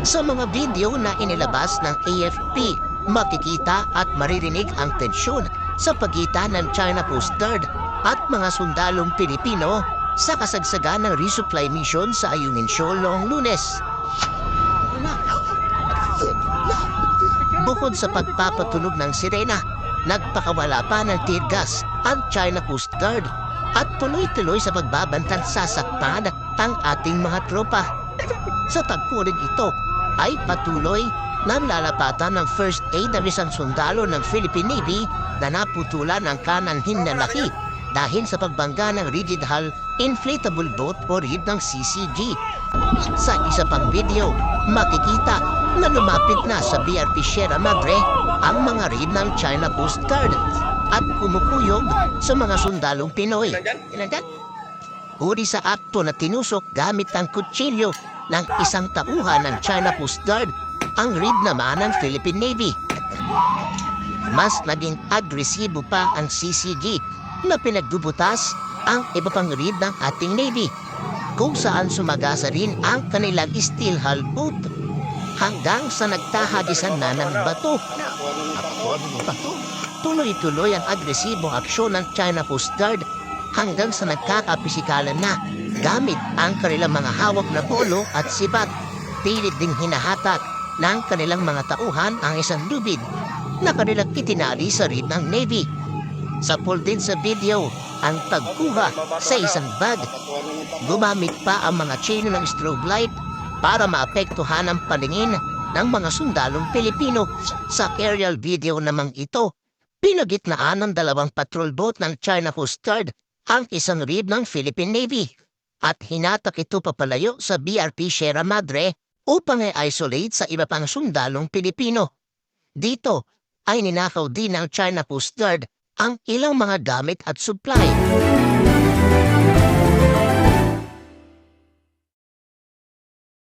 Sa mga video na inilabas ng AFP, makikita at maririnig ang tensyon sa pagitan ng China Coast Guard at mga sundalong Pilipino sa kasagsagan ng resupply mission sa Ayungin Shoal noong Lunes. Bukod sa pagpapatunog ng sirena, nagpakawala pa ng tear gas ang China Coast Guard at tuloy-tuloy sa pagbabantang sasaktan ang ating mga tropa. Sa tagpurig ito ay patuloy na lalapatan ng first aid ng isang sundalo ng Philippine Navy na naputulan ng kananhin na laki dahil sa pagbangga ng rigid hull inflatable boat o RIB ng CCG. Sa isa pang video, makikita na lumapit na sa BRP Sierra Madre ang mga RIB ng China Coast Guard at kumukuyog sa mga sundalong Pinoy. Huli sa akto na tinusok gamit ang kutsilyo ng isang tauhan ng China Coast Guard ang RIB naman ng Philippine Navy. Mas naging agresibo pa ang CCG na pinagbubutas ang iba pang RIB ng ating Navy, kung saan sumagasa rin ang kanilang steel hull boat hanggang sa nagtahagisan na ng bato. Tuloy-tuloy ang agresibong aksyon ng China Coast Guard hanggang sa nagkakapisikalan na gamit ang kanilang mga hawak na polo at sibat. Pilit ding hinahatak ng kanilang mga tauhan ang isang lubid na kanilang itinali sa RIB ng Navy. Sa pool din sa video ang pagkuha sa isang bag. Gumamit pa ang mga chino ng strobe light para maapektuhan ang paningin ng mga sundalong Pilipino. Sa aerial video namang ito, pinagitnaan ng dalawang patrol boat ng China Coast Guard ang isang RIB ng Philippine Navy at hinatak ito papalayo sa BRP Sierra Madre upang i-isolate sa iba pang sundalong Pilipino. Dito ay ninakaw din ng China Coast Guard ang ilang mga gamit at supply.